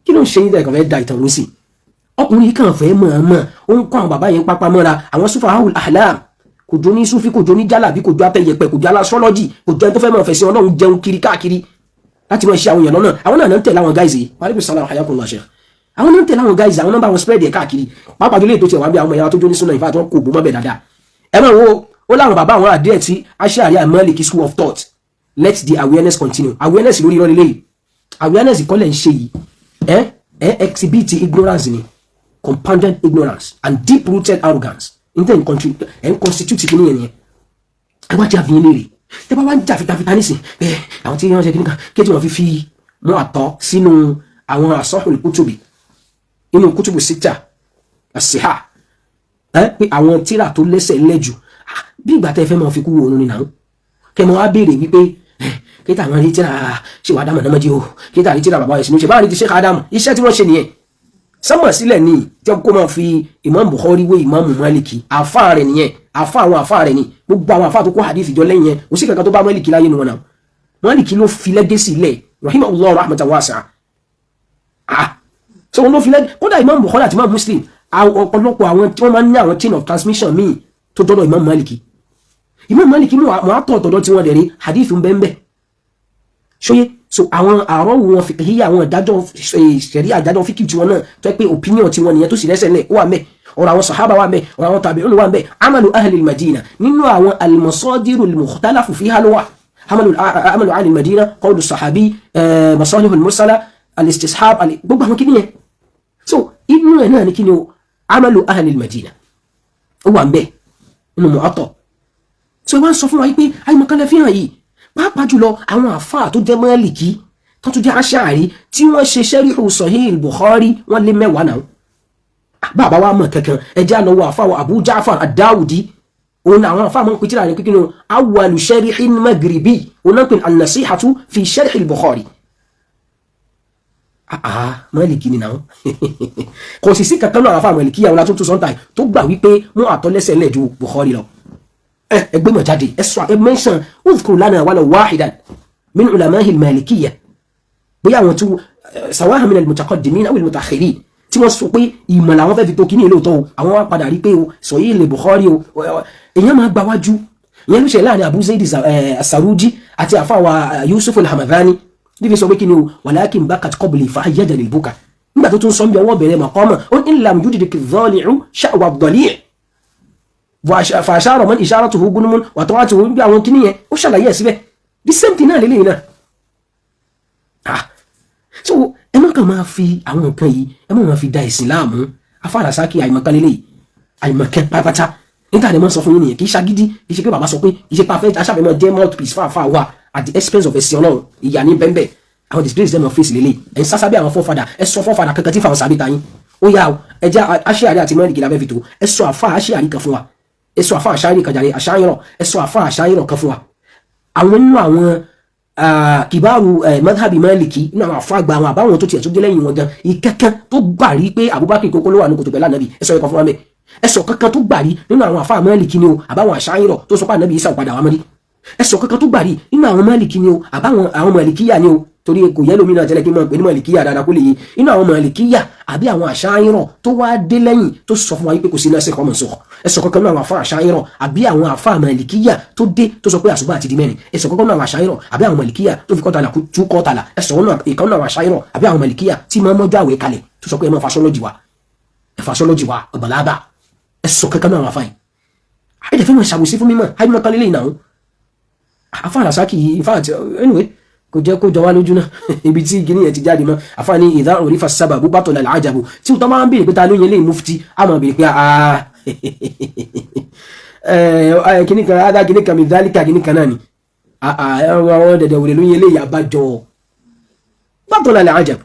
kí ló ń ṣe yín dẹ̀ kàn fẹ́ da ìtàn rú sí ọkùnrin yìí kàn fẹ́ mọ̀ ó ń kọ́ àwọn bàbá yẹn pápá mọ́ra àwọn sufahul ahlam kò jó ní sufi kò jó ní jálàbí kò jó atẹyẹpẹ kò jó alásọ́lọ́jì kò jó ẹni tó fẹ́ mọ̀ fẹ̀sìn Ọlọ́run jẹun kiri káàkiri láti mọ̀ ṣe àwọn èèyàn lọ́nà àwọn náà ń tẹ̀lé àwọn guys yìí wàhálà sàlámù hayakumullah sheikh àwọn náà ń tẹ̀lé àwọn guys àwọn náà bá wọn spread ẹ̀ káàkiri pàápàá jùlọ ètò ìṣẹ̀wá bí àwọn ẹ̀yà tó jó ní súnà ìfà tó ń kó bó mọ́bẹ̀ dáadáa ẹ máa wo ó láwọn bàbá àwọn àdé tí Ash'ari and Maliki school of thought let the awareness continue awareness lórí irọ́ lélẹ́yìí awareness ìkọ́lẹ̀ ń ṣe yìí exhibit ignorance ni compounded ignorance and deep rooted arrogance in constitute kìíní yẹn ẹ wá jẹ́ àfihàn léèrè tẹ́ bá wá ń jà fitafita nísìn àwọn tí wọ́n ṣe kíníkà kí tí wọ́n fi mú àtọ́ sínú àwọn asahul kutubi inú kutubu sita as-siha pé àwọn tíra tó lẹ́sẹ̀ lẹ́jù bí ìgbà tẹ́ fẹ́ máa fi kú wo òun ni náà kẹ́ mọ́ wá béèrè wípé kí tàwọn rí tíra ṣe wà dámọ̀ náà mọ́jí o kí tàrí tíra bàbá ẹ̀sìn ṣe bá rí ti Sheikh Adam iṣẹ́ tí wọ́n ṣe nìyẹn sánmọ̀ sílẹ̀ ní jẹ́ kó máa fi Imam Bukhari wé Imam Maliki àfáà rẹ̀ nìyẹn àwọn àfáà rẹ̀ ni gbogbo àwọn àfáà tó kó hadith jọ lẹ́yìn yẹn kò sí kankan tó bá Maliki láyé nu wọn náà Maliki ló fi legacy lẹ̀ rahimahullah rahmatan wasi'a so wọn ló fi lẹ́gẹ̀ẹ́ kódà Imam Bukhari àti Imam Muslim ọ̀pọ̀lọpọ̀ àwọn tí wọ́n máa ń ní àwọn chain of transmission míì tó dọ́dọ̀ Imam Maliki mú àtọ̀ ọ̀tọ̀dọ̀ tí wọ́n dẹ̀ rí hadith ń bẹ́ẹ̀ ṣóyé so àwọn àrọ́ wọn fìkìhíyà àwọn ìdájọ́ ṣẹ̀rí àdájọ́ fíkì tí wọn náà tó pé opinion tí wọn nìyẹn tó sì lẹ́sẹ̀ lẹ̀ ó wà mẹ́ ọ̀rọ̀ àwọn sàhábà wà mẹ́ ọ̀rọ̀ àwọn tabi'un wà mẹ́ amalu ahli al-madina nínú àwọn al-masadiru al-mukhtalafu fiha ló wà amalu ahli al-madina qawlu sahabi masalihu al-mursala al-istishab gbogbo àwọn kìnìyẹn so inú ẹ̀ náà ní kí ni o amalu ahli al-madina ó wà mẹ́ inú Mu'atta so wọ́n sọ fún wa pé àìmọ̀kànlẹ̀ fi hàn yìí pàápàá jùlọ àwọn àfáà tó jẹ́ Málíkì tó tún jẹ́ Aṣ'ari tí wọ́n ṣe Sharhu Sahih al-Bukhari wọ́n lé 10 náà bàbá wa mọ̀ kankan ẹjẹ́ àlọ́wọ́ àfáà Abu Ja'far ad-Dawudi òun àwọn àfáà mọ́ ń pètìlá rẹ̀ kíkínú awwalu sharhin maghribi òun náà pè an-Nasihatu fi Sharh al-Bukhari Málíkì ni náà kò sì sí kankan náà àfáà Málíkì yàwó látúntún sọ́ńtà tó gbà wípé mú àtọ́lẹ́sẹ̀ lẹ̀ ju Bukhari lọ ẹgbẹ́ mọ̀ jáde ẹ̀sọ́ ẹ̀mẹ́sàn udhkur lana wala wahidan min ulamahi al-malikiyya bóyá àwọn tó sawaha min al-mutaqaddimin aw al-mutaakhirin tí wọ́n sọ pé ìmọ̀ làwọn fẹ́ fi tó kíní ìlóòtọ́ o àwọn wá padà rí pé o Sahih al-Bukhari o èèyàn máa gba wájú ìyẹn ló ṣe láàrin Abu Zayd as-Saruji àti àfáwà Yusuf al-Hamadani níbi sọ pé kíni o walakin bakat qabli fa ayyada lil-buka nígbà tó tún sọ bí ọwọ́ bẹ̀rẹ̀ maqama ó in lam yujdik adh-dhali'u sha'wa ad-dhali' fàṣàrọ̀ mọ́ ìṣàrọ̀ tó hùgún mú wàtọ́ wá tó bí àwọn kìíní yẹn ó ṣàlàyé ẹ̀ síbẹ̀ the same thing náà lélẹ́yìn náà so ẹ má kàn máa fi àwọn nǹkan yìí ẹ má máa fi da ìsìn láàmú afárasá kí àìmọ̀kan lélẹ́yìn àìmọ̀kan pátápátá níta ni mo sọ fún yín nìyẹn kì í ṣagídí kì í ṣe pé bàbá sọ pé kì í ṣe pé afẹ́ aṣáfẹ́ jẹ́ mouthpiece fáfáà wà at the expense of ẹ̀sìn Ọlọ́run ìyá ní bẹ́ẹ̀ àwọn disgrace dem of face lélẹ́yìn ẹ̀ ń sásá bí àwọn fọ́fadà ẹ sọ fọ́fadà kankan tí fáwọn sábẹ́ ta yín ó yá ẹ jẹ́ Aṣ'ari àti Málíkì lábẹ́ fi tó ẹ sọ àfa Aṣ'ari kan fún wa ẹsọ àfáà Aṣ'ari kan jàre Aṣ'ariyọ̀ ẹsọ àfáà Aṣ'ariyọ̀ kan fún wa àwọn nínú àwọn kìbáàrù madhabi Maliki nínú àwọn àfáà àgbà àwọn àbáwọn tó tiẹ̀ tó dé lẹ́yìn wọn gan ìkankan tó gbà rí pé Abubakar kókó ló wà ní kòtò pẹ̀lú ànábì ẹsọ ìkan fún wa mẹ́ ẹsọ kankan tó gbà rí nínú àwọn àfáà Maliki ni o àbáwọn Aṣ'ariyọ̀ tó sọ pé ànábì Isa padà wá mọ́rí ẹsọ kankan tó gbà rí nínú àwọn Maliki ni o àbáwọn àwọn Malikiyya ni o torí kò yẹ lómìnira tẹ́lẹ̀ kí n máa pè ní Malikiyya dáadáa kó lè yé inú àwọn Malikiyya àbí àwọn Aṣ'ariyọ̀ tó wá dé lẹ́yìn tó sọ fún wa pé kò sí nasikh wa mansukh ẹ̀sọ̀ kankan náà àwọn àfáà Aṣ'ariyọ̀ àbí àwọn àfáà Malikiyya tó dé tó sọ pé àsùbá àti di mẹ́rin ẹ̀sọ̀ kankan náà àwọn Aṣ'ariyọ̀ àbí àwọn Malikiyya tó fi kọ́tàlá tú kọ́tàlá ẹ̀sọ̀ náà ìkan náà àwọn Aṣ'ariyọ̀ àbí àwọn Malikiyya tí máa mọ́jọ́ àwẹ̀ kalẹ̀ tó sọ pé ẹ máa fasọ́lọ́jì wa ọ̀bàlábà ẹ̀sọ̀ kankan náà àwọn àfáà yìí ẹ̀dẹ̀fẹ́ máa ṣàwòsí fún mímọ́ àìmọ́ kan lélẹ́yìn náà àfáà Rasaki yìí in fact anyway kò jẹ́ kó jọ wá lójú náà ibi tí gíní yẹn ti jáde mọ́ àfáàní idha urifa as-sababu batala al-ajabu tí wọ́n máa ń bèèrè pé ta ló yẹn lè mufti a máa bèèrè pé kìíní kan adá kìíní kan mi dálíkà kìíní kan náà ni àwọn dẹ̀dẹ̀ wòlé ló yẹn lè yà bá jọ batala al-ajabu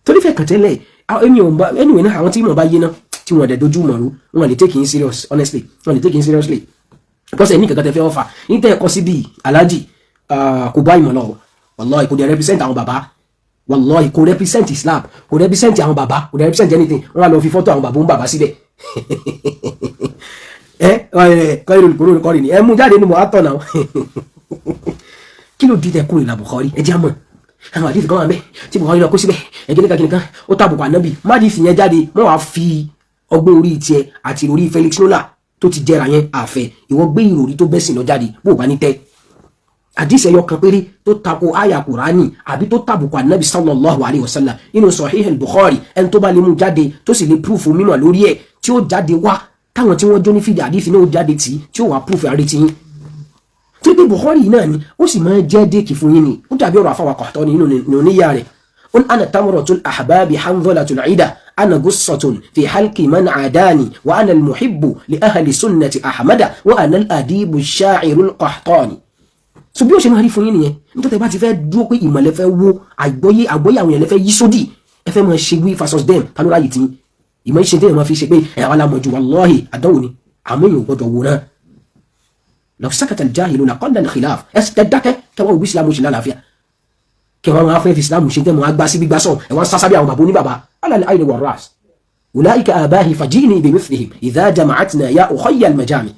torí fẹ́ kàtẹ́lẹ̀ anyway náà àwọn tí mọ̀ bá yé náà tí wọ́n dẹ̀ dojú mọ̀rú wọn lè take in serious honestly wọn lè take in seriously because ẹni kankan tẹ fẹ́ ọfà ní tẹ́ ẹ̀kọ́ sí bíi aláàjì kò bá ìmọ̀ lọ́wọ́ wallahi kò dẹ̀ represent àwọn bàbá wallahi kò represent Islam kò represent àwọn bàbá kò represent anything wọ́n á lọ fi fọ́tò àwọn bàbá ń bàbá síbẹ̀ kọ́ ìròyìn kúrò nìkan rè ní ẹ mú jáde ní mọ̀ àtọ̀ náà kí ló di tẹ kúrò ìlà Bukhari ẹ jẹ́ àmọ́ àwọn àdìsí kan wà bẹ́ẹ̀ tí Bukhari lọ kó síbẹ̀ ẹ̀gẹ́nìkan ó tàbùkù ànábì má dì sí yẹn jáde wọ́n wá fi ọgbọ́n orí tiẹ̀ àti orí Felix Nola tó ti jẹra yẹn àfẹ́ ìwọ gbé ìròrí tó bẹ́sìn lọ jáde bó bá ní tẹ́ àdìsí ẹyọ kan péré tó tako àyà Kùránì àbí tó tàbùkù ànábì sallallahu alayhi wa sallam inú Sahih al-Bukhari ẹni tó bá lè mú jáde tó sì lè púrúfù mímọ̀ lórí ẹ̀ tí ó jáde wá táwọn tí wọ́n jó ní fìdí àdìsí náà ó jáde tí ó wà púrúfù àrètí yín tó gbé Bukhari yìí náà ni ó sì máa jẹ́ déèkì fún yín ni ó dàbí ọ̀rọ̀ àfàwà kọ̀tọ́ ni nínú níyà rẹ̀ ó ní ana tamratul ahbabi hanzalatul ida ana gussatun fi halki man adani wa ana almuhibbu li ahli sunnati ahmada wa ana aladibu sha'iru alqahtani so bí ó ṣe máa rí fún yín nìyẹn nítorí bá ti fẹ́ dúró pé ìmọ̀lẹ́ fẹ́ wo àgbọ́yé àwọn èèyàn lẹ́fẹ́ yí sódì ẹ fẹ́ máa ṣe wí fasos dem kánú ráyè tí ìmọ̀ ìṣe tẹ́yẹ̀ máa fi ṣe pé ẹ̀wà lámọ̀jú wallahi àdánwò ni àmọ́ èèyàn gbọ́dọ̀ wò náà law sakata al-jahiluna qalla al-khilaf ẹ dákẹ́ kẹwàá òbí ìsìlámù ṣe lálàáfíà kẹwàá wọn á fẹ́ fi ìsìlámù ṣe tẹ́ mọ́ agbá sí gbígbá sọ ẹ̀wọ̀n sásábí àwọn bàbá oníbàbá على العين والرأس أولئك آبائي فجئني بمثلهم إذا جمعتنا يا أخي المجامع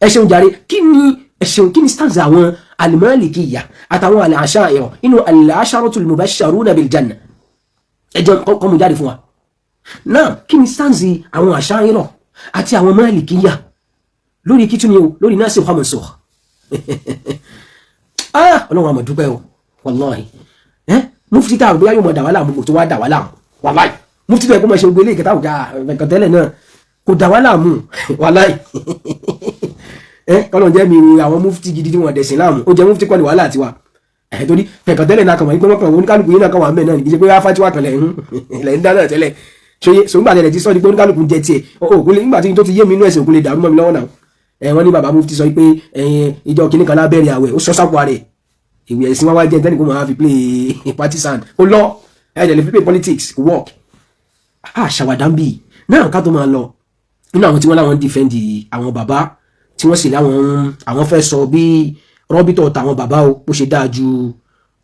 ẹ̀ṣẹ̀un jàre kí ni stanza àwọn al-Malikiyya àtàwọn al-Asha'ira inú al-asharatul mubashsharuna bil janna ẹjọ́ kọ́ mú jáde fún wa náà kí ni stanzi àwọn Asha'ira àti àwọn Malikiyya lórí kí tún ni o lórí nasikh wa mansukh ọlọ́run àmọ̀ dúpẹ́ o wallahi mufti tá àgbéyà yóò mọ̀ dàwálà mú tó wá dàwálà wallahi mufti tó ẹ̀kọ́ mọ̀ ṣe gbélé ìkẹta òjá ẹ̀kọ̀tẹ́lẹ̀ náà kò dàwálà mú wallahi kọ́lọ̀ jẹ́ mi àwọn mufti gidi tí wọ́n dẹ̀sìn láàmú ó jẹ́ mufti kọ́ ni wàhálà tiwa torí ẹ̀kọ̀tẹ́lẹ̀ náà kàmọ̀ ìpínlẹ̀ kan oníkálùkù yìí náà kan wà ń bẹ̀ náà nìkíṣe pé fatiwa kan lẹ̀ ń dáná tẹ́lẹ̀ ṣoye sògbà tẹ́lẹ̀ ti sọ́ ni pé oníkálùkù jẹ tiẹ̀ òkúlé nígbà tí tó ti yé mi inú ẹ̀sìn òkúlé dàrú mọ́ mi lọ́wọ́ náà wọ́n ní bàbá mufti sọ pé ìjọ kìnnì kan lábẹ́rẹ̀ àwẹ̀ ó sọ sápò rẹ̀ ìwé ẹ̀sìn wá jẹ́ tẹ́nìkó máa fi play partisan ó lọ ẹ̀jẹ̀ lè fi play politics kò work ṣàwádàmbì náà ká tó máa lọ nínú àwọn tí wọ́n láwọn defend àwọn bàbá tí wọ́n sì láwọn fẹ́ sọ bí rọ́bítọ̀ tàwọn bàbá o bó ṣe dáa ju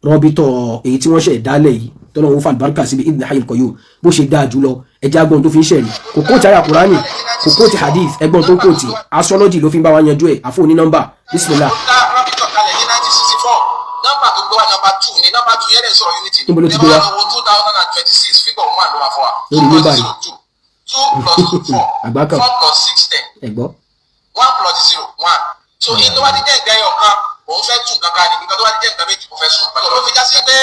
rọ́bítọ̀ èyí tí wọ́n ṣe dálẹ̀ yìí tọ́lọ́ wọn fà àlùbáríkà síbi ibn Hayyul Qayyum bó ṣe dáa jù lọ ẹja agbọ́n tó fi ń ṣẹ̀rí kò kóòtì àyà Kùránì kò kóòtì hadith ẹgbọ́n tó kóòtì astrology ló fi ń bá wa yanjú ẹ̀ àfọ̀ ní nọ́mbà bismillah. rọ́bítọ̀ kalẹ̀ ní 1964 nọ́mbà tó gbé wa nọ́mbà 2 ní nọ́mbà 2 yẹn lè sọ̀rọ̀ unity níbo ló ti gbé wa 2026 figure 1 ló wà fún wa lórí nígbà yìí 2 plus 4 àgbákan 4 plus 6 10 ẹ̀gbọ́ 1 plus 0 1 so in tó bá ti jẹ́ nǹkan ẹyọ kan òun fẹ́ tún kankan ní nǹkan tó bá ti jẹ́ nǹkan méjì kò fẹ́ sùn pẹ̀lú ló fi já sí pé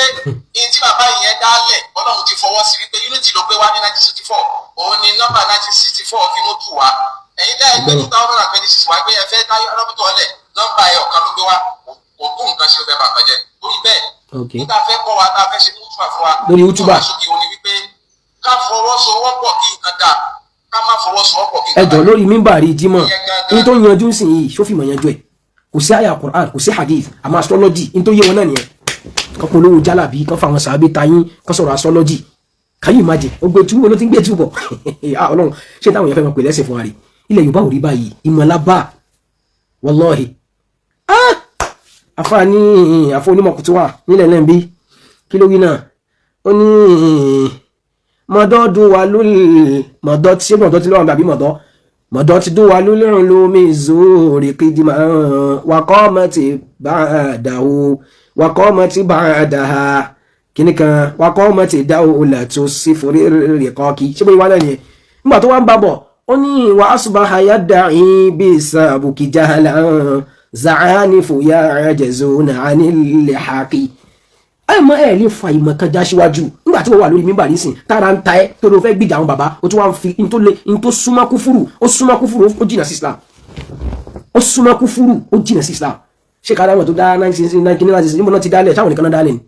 in tí bàbá yẹn dálẹ̀ ọlọ́run ti fọwọ́ sí wípé unity ló gbé wá ní 1964 òun ni nọ́mbà 1964 fi mú tù wá ẹ̀yin dá ẹgbẹ́ 2026 wá pé ẹ fẹ́ ká rọ́bìtọ̀ ọ̀lẹ̀ nọ́mbà ẹyọ kan ló gbé wá kò tó nǹkan ṣe fẹ́ bàbá jẹ lórí bẹ́ẹ̀ nígbà fẹ́ kọ́ wa tá a fẹ́ ṣe mútùbà fún wa lórí mútùbà sókè òun ni wípé ká fọwọ́sowọ́pọ̀ kí nǹkan dà ká má fọwọ́sowọ́pọ̀ kí nǹkan dà. ẹjọ lórí mímbàrí jímọ̀ ní tó yanjú sí yìí sófìmọ̀ yanjú ẹ̀ kò sí àyà Qur'an kò sí hadith àmọ́ astrology ní tó yé wọn náà nìyẹn kan polówó jálàbí kan fáwọn sàábé tayín kan sọ̀rọ̀ astrology káyì má jẹ ó gbé túbọ̀ ló ti ń gbé túbọ̀ ọlọ́run ṣé táwọn èèyàn fẹ́ máa pè lẹ́sìn fún wa rí ilẹ̀ Yorùbá ò rí báyìí ìmọ̀lábà wallahi àfààní onímọ̀kùtù wà nílẹ̀ lẹ́ńbí kí ló wí náà ó ní mọ̀dọ́ dùn wà lórí mọ̀dọ́ tí ṣé mọ̀dọ́ tí lọ́wọ́ àbí mọ̀dọ́ tí dùn wà lórí lómi zòòrè kìdìmá wàkọ́mọ̀tì bàdàhà kìnìkan wàkọ́mọ̀tì dáwòlà tó sí forí rẹ̀ kọ́kì ṣé bóyá wà náà nìyẹn nígbà tó wá ń bá bọ̀ ó ní wà asbaha yadda'i bí sàbùkì jahala za'anifu ya'jazuna 'anil haqi àmọ́ ẹ̀ lè fa ìmọ̀ kan já síwájú nígbà tí wọ́n wà lórí mímbà nísìn tára ń ta ẹ́ tó ló fẹ́ gbìjà àwọn bàbá ó tún wá ń fi in tó súnmọ́ kúfúrù ó jìnà sí Islam ó súnmọ́ kúfúrù ó jìnà sí Islam ṣé kára wọn tó dá 1999 níbo náà ti dálẹ̀ táwọn nìkan náà dálẹ̀ ni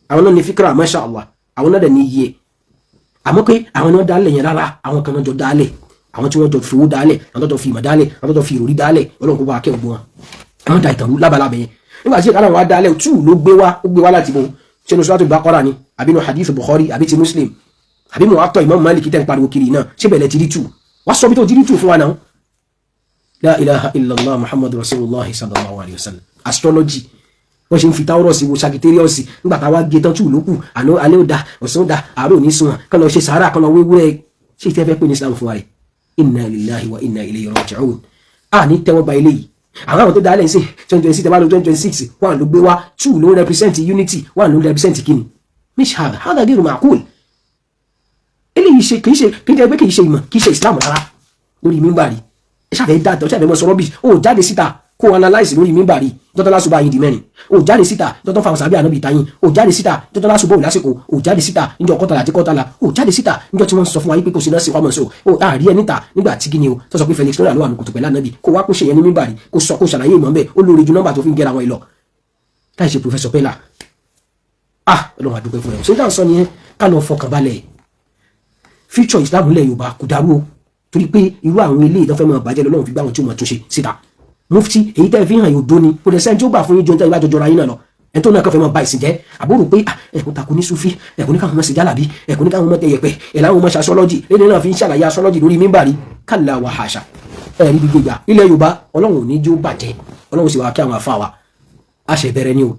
àwọn náà ní fíkra masha Allah àwọn náà dẹ̀ ní iye àmọ́ pé àwọn náà dálẹ̀ yẹn rárá àwọn kan náà jọ dálẹ̀ àwọn tí wọ́n jọ fowó dálẹ̀ àwọn tó jọ fi ìmọ̀ dálẹ̀ àwọn tó jọ fi ìròrí dálẹ̀ Ọlọ́run kó bá kẹ́ ògbó wọn àwọn da ìtàrú lábalábẹ̀ yẹn nígbà tí ìkànnì àwọn adálẹ̀ tù ló gbé wá láti bo sínú Suratul Baqara ni àbí nínú hadith Bukhari àbí ti Muslim àbí Muwatta Imam Malik tẹ́ ń pariwo kiri náà ṣé bẹ̀rẹ̀ ti rí tù wá sọ bí tó ti rí tù fún wa náà la ilaha illallah muhammadu rasulullah sallallahu alayhi wa sallam astrology wọ́n ṣe ń fi táwọ́rọ̀sì wo Sagittarius nígbà táwa gé tán tù lókù àná alẹ́ ò da ọ̀sán ò da àárò ní sunwọ̀n kán lọ ṣe sàárà kán lọ wéwúrẹ́ ṣé ìfẹ́ fẹ́ pé ní Islam fún wa rẹ̀ inna lillahi wa inna ilayhi raji'un ní tẹ́wọ́ gba eléyìí àwọn tó dálẹ̀ sí 2026 tẹ́bá lọ 2026 wọ́n ló gbé wá 2 ló represent unity 1 ló represent kíni mish hada gẹ́rù ma'qul eléyìí ṣe kìí ṣe pé kìí ṣe ìmọ̀ kìí ṣe Islam rárá lórí mímbàrí ṣàfẹ́ dáadọ́ ṣàfẹ́ mọ́ sọ rubbish ó jáde síta kó analyze lórí mímbàrí dọ́tọ́ lásùbà yìí di mẹ́rin ó jáde síta dọ́tọ́ fáwọn sàbí ànábì táyín ó jáde síta dọ́tọ́ lásùbà òun lásìkò ó jáde síta níjọ́ kọ́tàlá àti kọ́tàlá ó jáde síta níjọ́ tí wọ́n sọ fún wa yí pé kò sí náà sí wàmọ̀ so ó àárí ẹ níta nígbà tí gíní o tó sọ pé Felix lórí àlọ́ àmukùtù pẹ̀lú ànábì kó wá kó ṣe yẹn ní mímbàrí kó sọ kó ṣàlàyé ìmọ̀ bẹ́ẹ̀ ó lórí ju nọ́mbà tó fi ń gẹ́ra wọn lọ láì ṣe Professor Pella Ọlọ́run àdúgbò fún ẹ ṣé dáhùn sọ nìyẹn ká lọ fọkàn balẹ̀ future Islam ilẹ̀ Yorùbá kò dàrú o torí pé irú àwọn ilé ìdánfẹ́ mọ̀ bàjẹ́ lọ́wọ́ fi gbá wọn tí ó mọ̀ tó ṣe síta mufti èyí tẹ́ fi hàn yóò dóni kò dẹ̀ sẹ́ni tí ó gbà fún yín jọ ń tẹ́ ìbá jọjọra yín náà lọ ẹni tó náà kàn fẹ́ mọ̀ ba ìsìn jẹ́ àbúrò pé ẹ̀kún takò ní sufi ẹ̀kún ní káwọn ọmọ sí jálàbí ẹ̀kún ní káwọn ọmọ tẹ̀yẹ̀pẹ̀ ẹ̀ láwọn ọmọ ṣe astrology lẹ́ni náà fi ń ṣàlàyé astrology lórí mímbàrí kálá wa haṣa ẹ̀rí gbígbé gbà ilẹ̀ Yorùbá Ọlọ́run ò ní jó bàjẹ́ Ọlọ́run sì wá kí àwọn afá wa a ṣe bẹ̀rẹ̀ ni o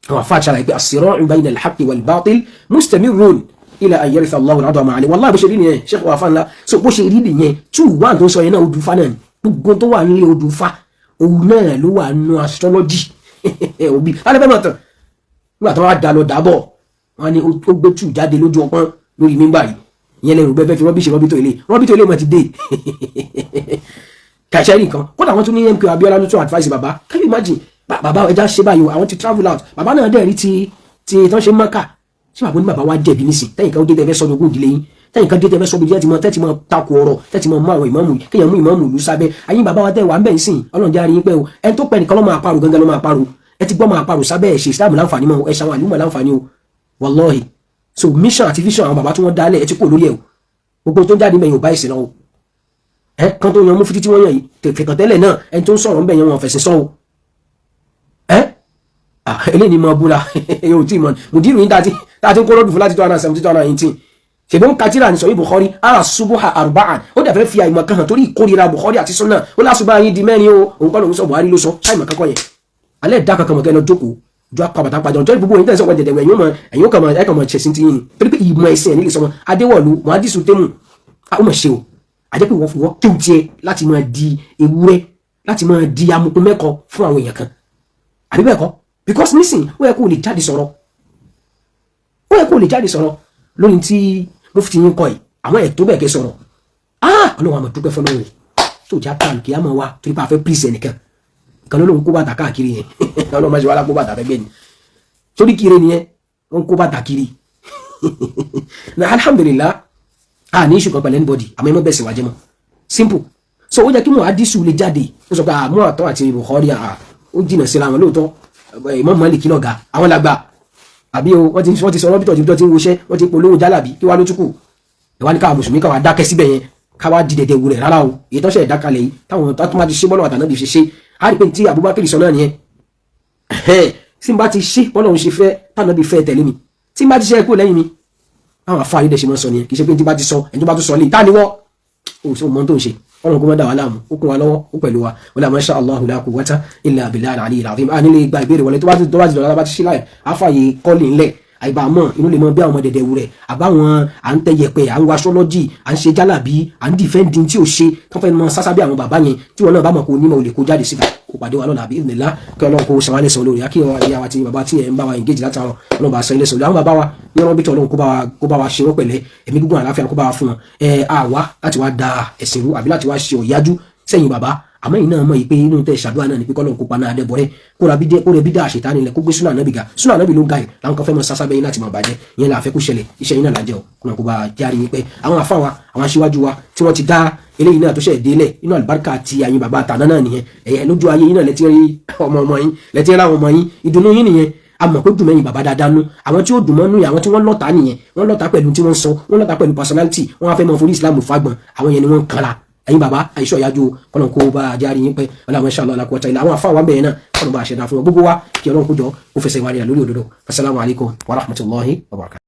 àwọn afá ṣàlàyé pé as-sira'u bayna al-haqqi wal-batil mustamirrun ila an yaritha Allahu al-arda ma alayhi wallahi bó ṣe rí nìyẹn Sheikh wa fa ńlá so bó ṣe rí nìyẹn 2-1 tó sọ yẹn náà odùfá náà gbogbo tó wà nílé odùfá òun náà ló wà nù astrology òbí alẹ́fẹ́ mọ̀ tán nígbà tó wá dà lọ dàbọ̀ wọn ni ó gbé tù jáde lójú ọpọ́n lórí mímbà yìí ìyẹn lẹ́rù bẹ́ẹ̀ fi rọ́bìṣì rọ́bìtò ilé mọ̀ ti dé kàṣẹ́ nìkan kódà wọ́n tún ní MK Abiola ló tún advice bàbá can you imagine bàbá ẹja ṣe báyìí o àwọn ti travel out bàbá náà dẹ̀ rí ti tán ṣe mọ́kà tí bàbá ní bàbá wa jẹ̀bi nísìn tẹ́yìn kan ó dé tẹ́fẹ́ sọ́dọ̀ ogún ìdílé yín tẹ́yìn kan dé tẹ́fẹ́ sọ́dọ̀ tẹ́tí mọ́ takò ọ̀rọ̀ tẹ́tí mọ́ àwọn ìmáàmù kéèyàn mú ìmáàmù ìlú sábẹ́ ayé bàbá wa tẹ́ wà ń bẹ̀ nísìn ọlọ́run jẹ́ àríyìn pé o ẹni tó pẹ́ nìkan ló máa parò gangan ló máa parò ẹ ti gbọ́ máa parò sábẹ́ ẹ̀ ṣe Islam láǹfààní mọ́ ẹ ṣàwọn àlùmọ̀ láǹfààní o wallahi so mission àti vision àwọn bàbá tí wọ́n dálẹ̀ ẹ ti kó lórí ẹ̀ o gbogbo tó ń jáde mẹ́yìn ò bá ìsìn náà o kan tó yan mú fiti tí wọ́n yàn yìí kẹ̀kẹ́ tẹ́lẹ̀ náà ẹni tó ń sọ̀rọ̀ ń bẹ̀ yẹn wọn fẹ̀sìn sọ́wọ́ eléyìí ni mo búra yóò tí mọ̀ mùdírù yín dájí ń kó lọ́dún fún láti 2017-2018 ṣèbọn katira ní sọ yìí Bukhari ara subuha arba'an ó dẹ̀ fẹ́ fi àìmọ̀ kan hàn torí ìkórira Bukhari àti sunna ó lásùbá yín di mẹ́rin o òun kọ́ lòun sọ Buhari ló sọ ṣáìmọ̀ kankan yẹn alẹ́ ìdá kankan mọ̀kẹ́ lọ jókòó ju apàbàtà pàjọ nítorí gbogbo yín tẹ̀sán wọn jẹ̀dẹ̀wẹ̀ ẹ̀yìn kàn mọ̀ ṣẹ̀sìn ti yín torí pé ìmọ̀ ẹ̀sìn ẹ̀ nílẹ̀ sọmọ Adéwọ̀lú Muhadisu Tẹ́mù ó mọ̀ ṣe o àjẹ́ pé wọ́n fi wọ́n kéwù tiẹ̀ láti máa di ewúrẹ́ láti máa di amukun mẹ́kọ fún àwọn èèyàn kan àbí bẹ́ẹ̀ kọ́ because nísìn ó yẹ kó lè jáde sọ̀rọ̀ lórí tí mo fi ti yín kọ́ yìí àwọn ẹ̀ tó bẹ́ẹ̀ kẹ́ sọ̀rọ̀ ọlọ́run àmọ̀ dúpẹ́ fọlọ́run tó já tán kí á mọ̀ wá torí pa afẹ́ pírísì ẹnìkan ìkan lóun kó bàtà káàkiri yẹn ọlọ́run máa ṣe wá lápò bàtà fẹ́ gbẹ́ ni torí kiri nìyẹn wọ́n kó bàtà kiri na alhamdulillah ní issue kan pẹ̀lú anybody àmọ́ ẹmọ́ bẹ̀sẹ̀ wájẹ́ mọ́ simple so ó jẹ́ kí Muhadisu lè jáde ó sọ pé àmọ́ àtọ́ àti Bukhari ó jìnà síra wọn lóòótọ́ Imam Malik lọ́gà àwọn làgbà àbí o wọ́n ti sọ rọ́bìtọ̀ jìbìtọ̀ tí ń woṣẹ́ wọ́n ti polówó jálàbí kí wá ló túkù ìwá ní káwà mùsùlùmí káwà dákẹ́ síbẹ̀ yẹn káwà dìdẹ̀dẹ̀ wù rẹ̀ rárá o èyí tọ́ṣẹ̀ ìdákalẹ̀ yìí táwọn tó máa ti ṣe bọ́lọ̀ àtàná bí ṣe ṣe á rí pé tí Abubakar sọ náà nìyẹn tí n bá ti ṣe bọ́lọ̀ ń ṣe fẹ́ tànà bí fẹ́ tẹ̀lé mi tí n bá ti ṣe ẹkú lẹ́yìn mi àwọn afọ àrídẹ̀ ṣe mọ́ sọ nìyẹn kì í ṣe pé tí bá ti sọ ẹni tó bá tún sọ lè tá ni wọ́ o sì mọ́ tó ń ṣe ọlọ́run kó mọ́ dà wá láàmú ó kún wa lọ́wọ́ ó pẹ̀lú wa wala masha Allahu la quwwata illa billahi al-aliyyil azim nílé gba ìbéèrè wọlé tó bá ti lọ́la bá ti ṣí láì àfààyè kọ́lì ńlẹ̀ àìbàmọ́ inú lè mọ bí àwọn ọmọ dẹ̀dẹ̀ wù rẹ̀ àbáwọn à ń tẹ̀yẹ̀pẹ̀ à ń waṣọ́lọ́jì à ń ṣe jálàbí à ń dìfẹ́ǹdì tí ò ṣe tó fẹ́ mọ sásá bí àwọn bàbá yẹn tí wọn náà bá mọ̀ kó onímọ̀ ò lè kó jáde síta kó pàdé wa lọ́la àbí ìdìnnìlá kí ọlọ́run kó sàwálẹ̀ sọ lórí akí ìyá wa ti bàbá tí ẹ̀ ń bá wa engage látàrọ̀ ọlọ́run bá sọ ilé sọ lórí àwọn bàbá wa ní ọlọ́run bí tí ọlọ́run kó bá wa ṣe wọ́n pẹ̀lẹ́ ẹ̀mí gígùn àláfíà kó bá wa fún wọn àwa láti wá da ẹ̀sìn rú àbí láti wá ṣe òyájú sẹ́yìn bàbá àmọ́ yìí náà mọ̀ yìí pé inú tẹ̀ ṣàdúrà náà ni pé kọ́lọ́n kó paná adẹ́bọ̀rẹ́ kó rẹ̀ bí dá àṣetánì lẹ̀ kó gbé súnà nábì ga súnà nábì ló ń ga yìí làwọn kan fẹ́ mọ sásá bẹ́yìn láti máa bàjẹ́ ìyẹn là fẹ́ kó ṣẹlẹ̀ iṣẹ́ yìí náà lájẹ́ o kó náà kó bá járe yín pé àwọn afá wa àwọn aṣíwájú wa tí wọ́n ti dá eléyìí náà tó ṣẹ̀ délẹ̀ inú àlùbáríkà àti àyìn bàbá àtàná náà nìyẹn ẹ̀yẹ lójú ayé yín náà lẹ́tí rí ọmọ yín lẹ́tí rí àwọn ọmọ yín ìdùnnú yín nìyẹn àmọ́ pé dùnmẹ́yìn bàbá dáadáa nú àwọn tí ó dùn mọ́nú àwọn tí wọ́n lọ́ta nìyẹn wọ́n lọ́ta pẹ̀lú tí wọ́n sọ wọ́n lọ́ta pẹ̀lú personality wọ́n wá fẹ́ mọ forí Islam fagbọn àwọn yẹn ni wọ́n kanra ẹ̀yin bàbá àìsọ ìyájú kọ́nà kó bá járe yín pẹ́ ọlọ́run insha Allah la quwwata illa àwọn afáwọn bẹ̀rẹ̀ náà kọ́nà bá ṣẹ̀dá fún wọn gbogbo wa kí ọlọ́run kó jọ ó fẹsẹ̀ wá rí lórí òdodo assalamu alaikum wa rahmatullahi wa barakatuh.